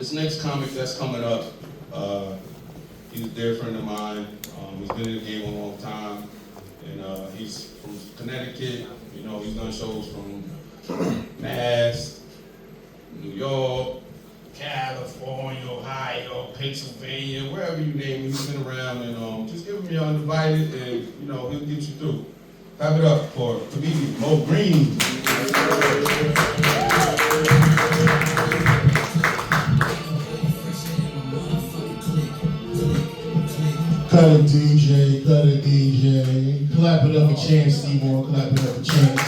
This next comic that's coming up, he's a dear friend of mine. He's been in the game a long time, and he's from Connecticut. You know, he's done shows from Mass, New York, California, Ohio, Pennsylvania, wherever you name it. He's been around, and just give him your undivided, and you know he'll get you through. Clap it up for comedian Mo Green. Cut it, DJ, cut it, DJ. Clap it up for Chance Seymour, clap it up for Chance.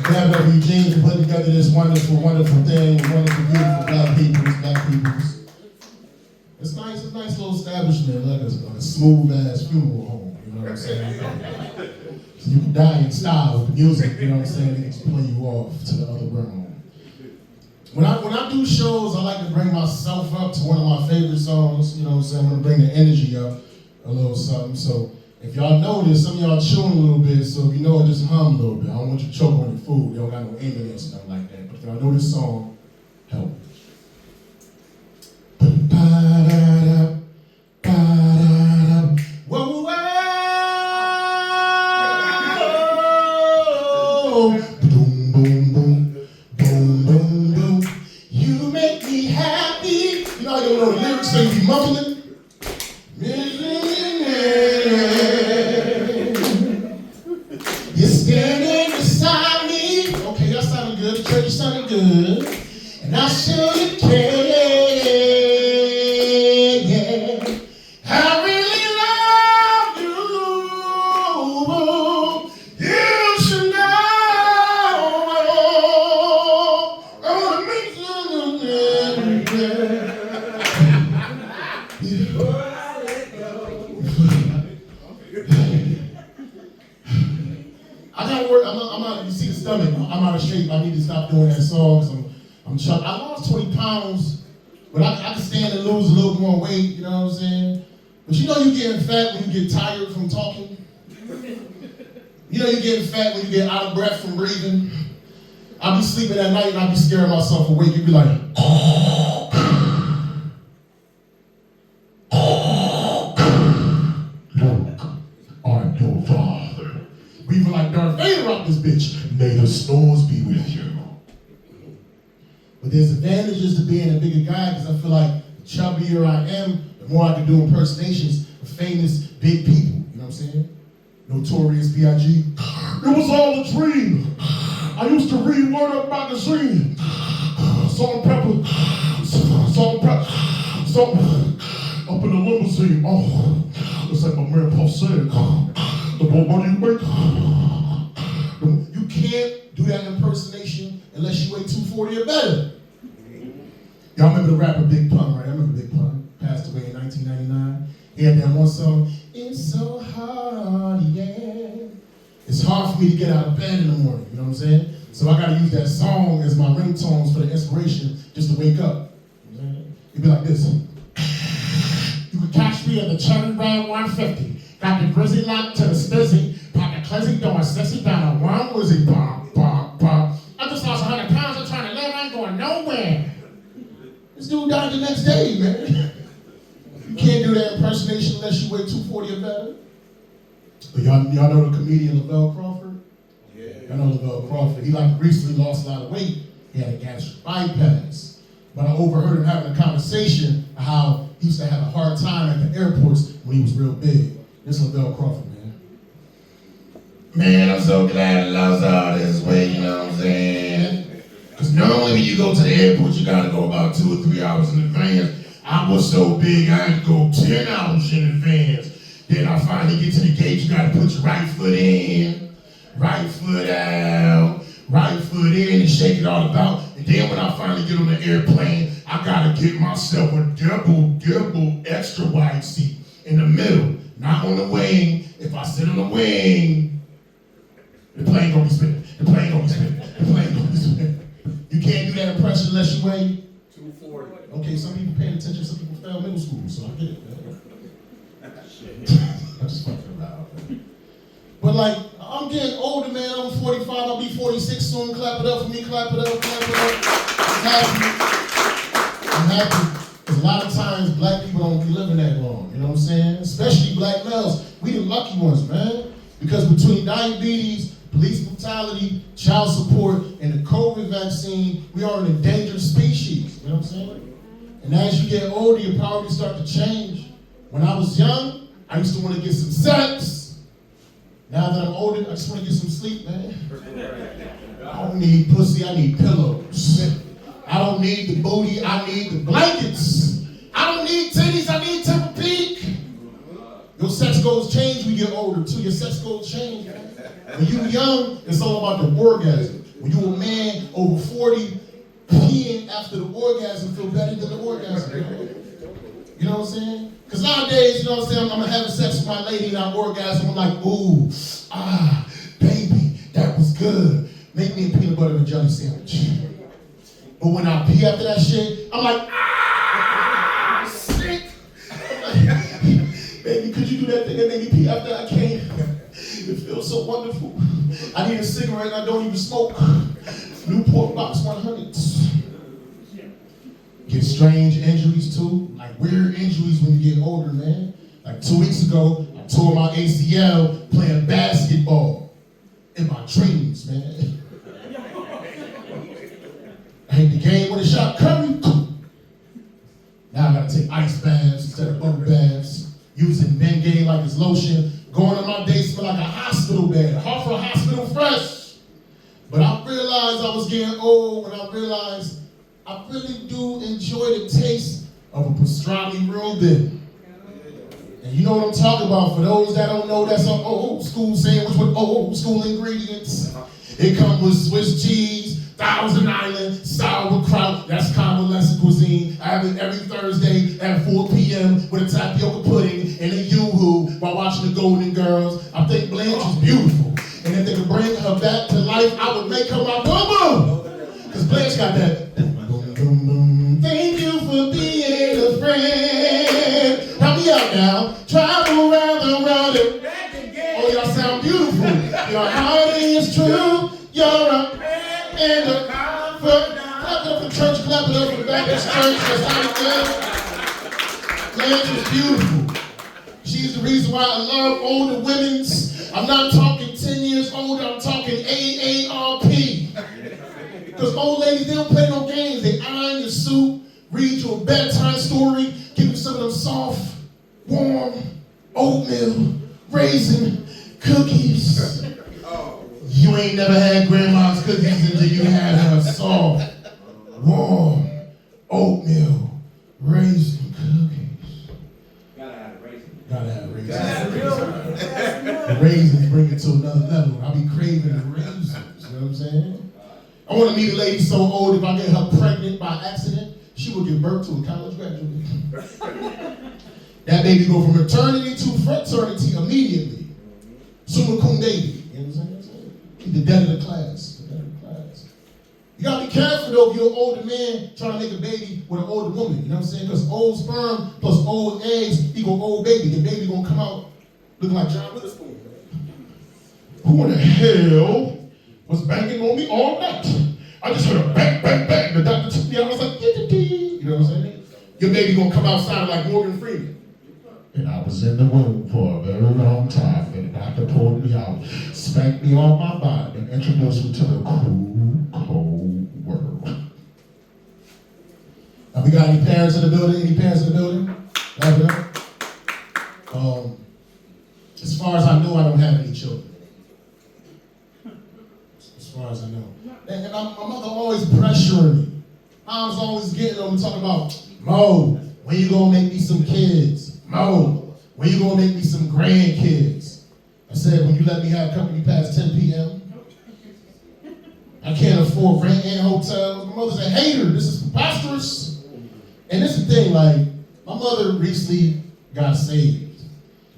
Clap it up for Eugene for putting together this wonderful, wonderful thing, wonderful, beautiful black peoples. It's nice, it's a nice little establishment, like a smooth ass funeral home, you know what I'm saying? So you can die in style with the music, you know what I'm saying? They just play you off to the other realm. When I do shows, I like to bring myself up to one of my favorite songs, you know what I'm saying? I'm gonna bring the energy up a little something. So if y'all notice, some of y'all chewing a little bit, so if you know it, just hum a little bit. I don't want you to choke on your food. You don't got no ambulance or nothing like that. But if y'all know this song, help. Ba-da-da, ba-da-da. Whoa, whoa. Boom, boom, boom. Boom, boom, boom. You make me happy. You know, you don't know the lyrics, so you be mumbling. You're standing beside me. Okay, that sounded good. The church sounded good. And I sure you care. Yeah. I really love you. You should know. I wanna make you. I gotta work. I'm out. You see the stomach. I'm out of shape. I need to stop doing that song because I'm chucked. I lost 20 pounds, but I can stand and lose a little more weight. You know what I'm saying? But you know you getting fat when you get tired from talking. You know you getting fat when you get out of breath from breathing. I'll be sleeping at night and I'll be scaring myself awake. You'd be like, I'm your father. Breathing like Darth Vader out this bitch. May the snores be with you. But there's advantages to being a bigger guy because I feel like the chubbier I am, the more I can do impersonations of famous big people. You know what I'm saying? Notorious B.I.G. It was all a dream. I used to read Word Up magazine. Salt and pepper. Salt and pepper. Salt up in the limousine. Oh, it's like my man Paul said. The what do you make? You can't do that impersonation unless you weigh 240 or better. Y'all remember the rapper Big Pun, right? I remember Big Pun. Passed away in 1999. He had that one song, It's So Hard, yeah. It's hard for me to get out of bed in the morning, you know what I'm saying? So I gotta use that song as my ringtones for the inspiration just to wake up. You know what I'm saying? It'd be like this. You can catch me at the Cherry Red 150. Got the grizzly lock to the stizzy. Pop the clizzy doing sissy down a one wizzy. Pop, pop, pop. I just lost 100 pounds. I'm trying to live. I ain't going nowhere. This dude died the next day, man. You can't do that impersonation unless you weigh 240 or better. But y'all know the comedian Lavelle Crawford? Yeah. Y'all know Lavelle Crawford. He recently lost a lot of weight. He had a gastric bypass. But I overheard him having a conversation of how he used to have a hard time at the airports when he was real big. This is Lavelle Crawford, man. Man, I'm so glad I lost all this weight, you know what I'm saying? Because normally when you go to the airport, you gotta go about 2 or 3 hours in advance. I was so big, I had to go 10 hours in advance. Then I finally get to the gate, you gotta put your right foot in, right foot out, right foot in and shake it all about. And then when I finally get on the airplane, I gotta get myself a double extra wide seat in the middle, not on the wing. If I sit on the wing, the plane gonna be spinning, the plane gonna be spinning, the plane gonna be spinning. You can't do that impression unless you weigh 240. Okay, some people paying attention, some people fail middle school, so I get it, man. I'm just fucking about, man. But like, I'm getting older, man. I'm 45, I'll be 46 soon. Clap it up for me, clap it up, clap it up. I'm happy. I'm happy. Because a lot of times black people don't be living that long, you know what I'm saying? Especially black males. We the lucky ones, man. Because between diabetes, police brutality, child support, and the COVID vaccine, we are an endangered species, you know what I'm saying? And as you get older, your priorities start to change. When I was young, I used to want to get some sex. Now that I'm older, I just want to get some sleep, man. I don't need pussy, I need pillows. I don't need the booty, I need the blankets. I don't need titties, I need Temple Peak. Your sex goals change when you get older too. Your sex goals change, man. When you're young, it's all about the orgasm. When you're a man over 40, peeing after the orgasm feel better than the orgasm. You know what I'm saying? Because nowadays, you know what I'm saying, I'm having sex with my lady and I orgasm. I'm like, ooh, baby, that was good. Make me a peanut butter and jelly sandwich. But when I pee after that shit, I'm like, sick. I'm like, baby, could you do that thing that made me pee after I came? It feels so wonderful. I need a cigarette and I don't even smoke. Newport Box 100s. Get strange injuries too, like weird injuries when you get older, man. Like 2 weeks ago, I tore my ACL playing basketball in my dreams, man. I hit the game with a shot, Curry. Now I gotta take ice baths instead of bubble baths, using Bengay like it's lotion, going on my day smell like a hospital bed, Hartford Hospital fresh. But I realized I was getting old when I realized I really do enjoy the taste of a pastrami Reuben. And you know what I'm talking about. For those that don't know, that's an old school sandwich with old school ingredients. It comes with Swiss cheese, Thousand Island, sauerkraut. That's convalescent cuisine. I have it every Thursday at 4 p.m. with a tapioca pudding and a yoo-hoo while watching the Golden Girls. I think Blanche is beautiful. And if they could bring her back to life, I would make her my boo-boo. Because Blanche got that. Thank you for being a friend. Help me out now. Travel around the world. Oh, y'all sound beautiful. Your heart is true. You're a friend and a comfort. Clap it up for church, clap it up for the Baptist church. That's how it goes. Blanche is beautiful. She's the reason why I love older women's. I'm not talking 10 years older, I'm talking AARP. Because old ladies, they don't play no games. They iron your suit, read you a bedtime story, give you some of them soft, warm, oatmeal, raisin cookies. You ain't never had grandma's cookies until you had her soft, warm, oatmeal, raisin cookies. Gotta have a raisin. Gotta have raisins. The raisins bring it to another level. I be craving the raisins, you know what I'm saying? I want to meet a lady so old, if I get her pregnant by accident, she will give birth to a college graduate. That baby go from maternity to fraternity immediately. Summa cum baby. You know what I'm saying? He's the dead of the class. The dead of the class. You gotta be careful though if you're an older man trying to make a baby with an older woman. You know what I'm saying? Because old sperm plus old eggs equal old baby. The baby gonna come out looking like John Witherspoon. Who in the hell was banging on me all night? I just heard a bang, bang, bang. The doctor took me out. I was like, you know what I'm saying? Your baby gonna come outside like Morgan Freeman. And I was in the room for a very long time. And the doctor pulled me out, spanked me on my body, and introduced me to the cool, cold world. Now, we got any parents in the building? Any parents in the building? As far as I know, I don't have any children. As far as I know. And my mother always pressuring me. Mom's always getting on me talking about, Mo, when you gonna make me some kids? Mo, when you gonna make me some grandkids? I said, when you let me have company past 10 p.m. I can't afford rent and hotels. My mother's a hater. This is preposterous. And this is the thing, like, my mother recently got saved.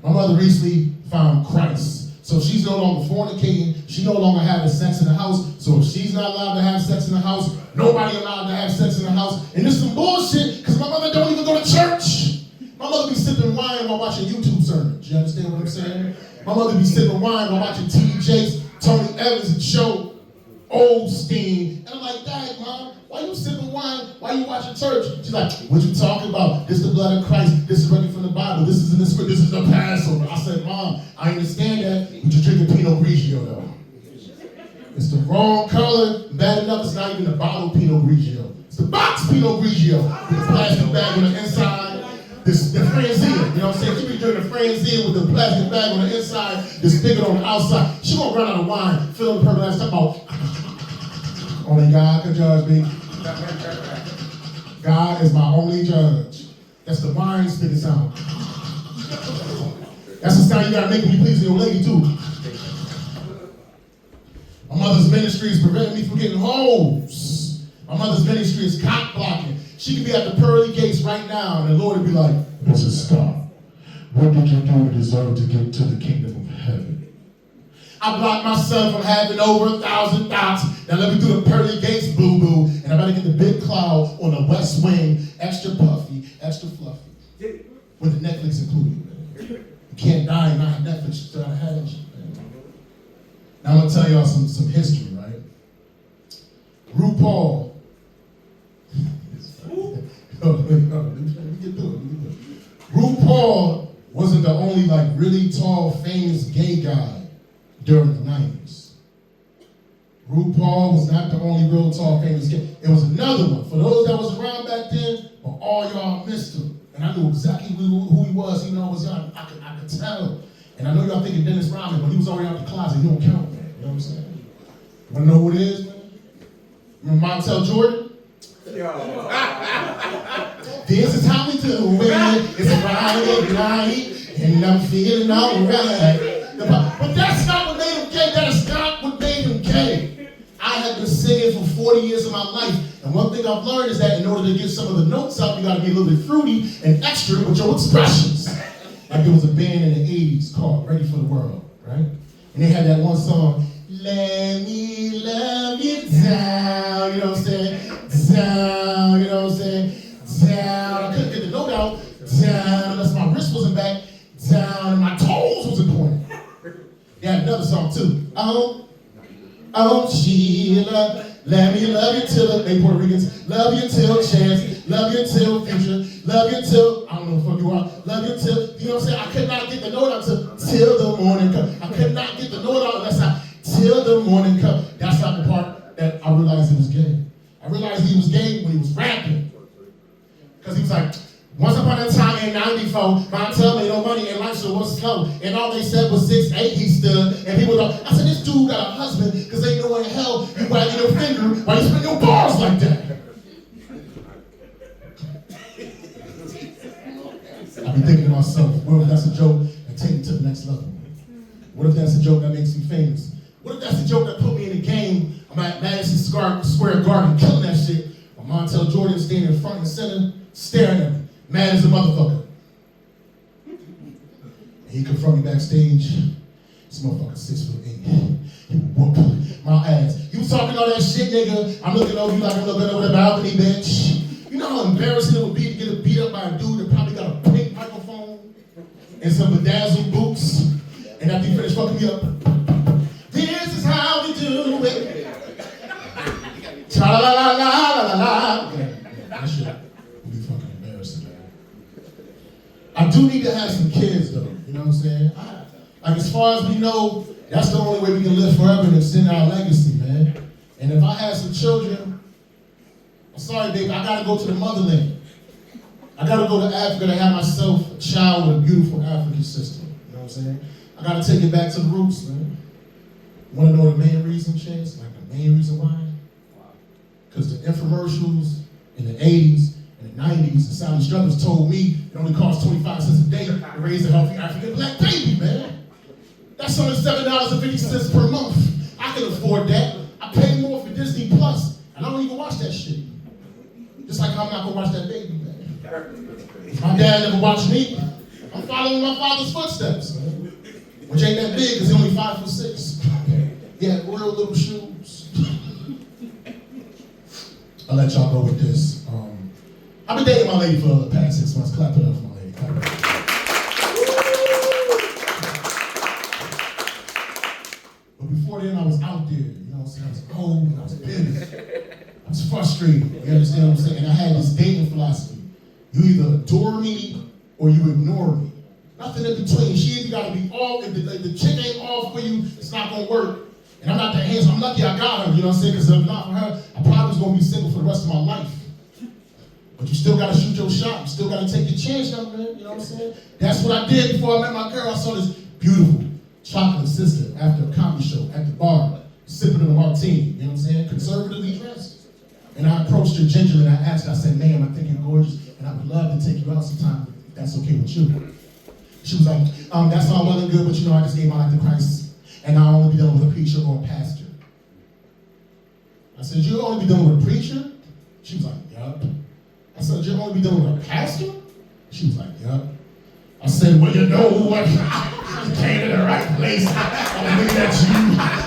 My mother recently found Christ. So she's no longer fornicating. She no longer having sex in the house. So if she's not allowed to have sex in the house, nobody allowed to have sex in the house. And this is some bullshit, because my mother don't even go to church. My mother be sipping wine while watching YouTube sermons. You understand what I'm saying? My mother be sipping wine while watching T.D. Jakes, Tony Evans' show, Old Steam. And I'm like, Dad, Mom, why you sipping wine? Why you watching church? She's like, what you talking about? This is the blood of Christ. This is written from the Bible. This is in the script. This is the Passover. I said, Mom, I understand that, but you're drinking Pinot Grigio though. It's the wrong color. Bad enough, it's not even the bottle Pinot Grigio. It's the box Pinot Grigio with the plastic bag on the inside. This the Franzia, you know what I'm saying? She be drinking the Franzia with the plastic bag on the inside, the spigot on the outside. She gonna run out of wine, fill the purple ass, talk about only God can judge me. God is my only judge. That's the wine spitting sound. That's the sound you gotta make when you please your lady too. My mother's ministry is preventing me from getting hoes. My mother's ministry is cock blocking. She could be at the pearly gates right now, and the Lord would be like, Mrs. Scott, what did you do to deserve to get to the kingdom of heaven? I blocked my son from having over 1,000 thoughts. Now let me do the pearly gates, boo-boo, and I better get the big cloud on the west wing, extra puffy, extra fluffy, with the Netflix included. You can't die and not have Netflix, you still gotta have it. Now I'm gonna tell y'all some history, right? RuPaul. Let me get through it. RuPaul wasn't the only like really tall, famous gay guy during the 90s. RuPaul was not the only real tall, famous gay. It was another one. For those that was around back then, but all y'all missed him. And I knew exactly who he was, even though I was young. I could tell. And I know y'all thinking Dennis Rodman, but he was already out the closet. He don't count, man. You know what I'm saying? You wanna know who it is, man? Remember Montel Jordan? This is how we do it. It's a Friday night, and I'm feeling alright. But that's not what made him gay. That is not what made him gay. I have been singing for 40 years of my life, and one thing I've learned is that in order to get some of the notes out, you gotta be a little bit fruity and extra with your expressions. Like there was a band in the 80s called Ready for the World, right? And they had that one song, let me love you down, you know what I'm saying? Down, you know what I'm saying? Down, I couldn't get the note out. Down, unless my wrist wasn't back. Down, and my toes wasn't pointing. They had another song too. Oh, Sheila, let me love you till they Puerto Ricans. Love you till chance, love you till future, love you till, I don't know who you are, love you till, you know what I'm saying? I could not get the note out till the morning come. I could not get the note out unless till the morning come. That's not the part that I realized he was gay. I realized he was gay when he was rapping. Because he was like, once upon a time in 94, Montel made no money and life was slow. And all they said was 6'8" he stood. And people go, I said, this dude got a husband because ain't no way in hell you wagging your finger while you spin your bars like that. I've been thinking to myself, what if that's a joke and take it to the next level? What if that's a joke that makes me famous? What if that's a joke that put me in the game? I'm at Madison Square Garden killing that shit. While Montel Jordan standing in front and center, staring at me, mad as a motherfucker. And he confronted me backstage. This motherfucker 6'8". He whooped my ass. You was talking all that shit, nigga. I'm looking over you like I'm looking over the balcony, bitch. You know how embarrassing it would be to get beat up by a dude that probably got a pink microphone and some bedazzled boots, and after you finish fucking me up, this is how we do it. Cha-la-la-la-la-la-la. That shit would be fucking embarrassing, man. I do need to have some kids, though. You know what I'm saying? Like, as far as we know, that's the only way we can live forever and extend our legacy, man. And if I had some children, I'm sorry, baby, I gotta go to the motherland. I gotta go to Africa to have myself a child with a beautiful African sister. You know what I'm saying? I gotta take it back to the roots, man. Wanna know the main reason, Chance? Like the main reason why? Because the infomercials in the 80s and the 90s, the Sally Struthers told me it only costs 25 cents a day to raise a healthy African black baby, man. That's only $7.50 per month. I can afford that. I pay more for Disney Plus, and I don't even watch that shit. Just like I'm not gonna watch that baby, man. My dad never watched me. I'm following my father's footsteps, man. Which ain't that big, because he's only 5'6". He had real little shoes. I'll let y'all go with this. I've been dating my lady for the past 6 months. Clap it up for my lady. Clap it up. But before then, I was out there. You know what I'm saying? I was cold and I was bitter. I was frustrated. frustrated. You understand what I'm saying? And I had this dating philosophy. You either adore me or you ignore me. Nothing in between. She either got to be all, if the chick ain't all for you, it's not going to work. And I'm not that handsome. I'm lucky I got her, you know what I'm saying? Because if not for her, I probably was going to be single for the rest of my life. But you still got to shoot your shot. You still got to take your chance, young man. You know what I'm saying? That's what I did before I met my girl. I saw this beautiful chocolate sister after a comedy show at the bar, sipping on a martini. You know what I'm saying? Conservatively dressed. And I approached her gingerly and I asked her, I said, ma'am, I think you're gorgeous and I would love to take you out sometime if that's okay with you. She was like, that's all well and good, but you know, I just gave my life to Christ and I'll only be dealing with a preacher or a pastor. I said, you'll only be dealing with a preacher? She was like, yup. I said, you'll only be dealing with a pastor? She was like, yup. I said, well, you know what? You came to the right place. I'm looking at you.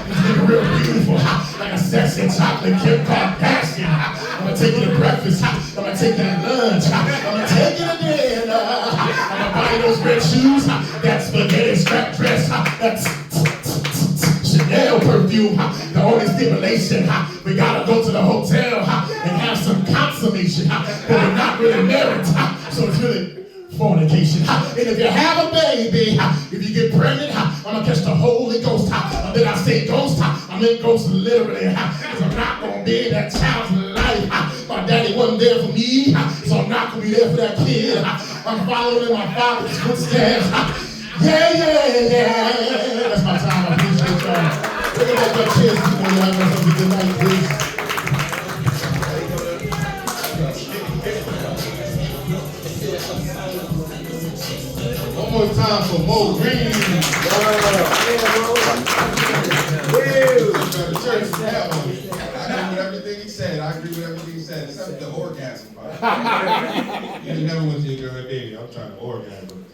You're looking real beautiful. Like a sexy chocolate Kim Kardashian. I'm going to take you to breakfast. I'm going to take you to lunch. I'm going to take you to dinner. I'm going to buy you those red shoes. That spaghetti strap dress. That's Chanel perfume. The only stipulation, we got to go to the hotel and have some consummation. But we're not really married. So it's really fornication. And if you have a baby, if you get pregnant, I'm gonna catch the Holy Ghost. Then I say ghost, I mean ghost literally. Because I'm not gonna be in that child's life. My daddy wasn't there for me, so I'm not gonna be there for that kid. I'm following in my father's footsteps. Yeah. That's my time. I appreciate y'all. We're gonna let your kids keep on y'all. Have a good night, please. One more time for Mo Green. Church, I agree with everything he said. I agree with everything he said, except the orgasm part. You never went to your girl baby. I'm trying to orgasm.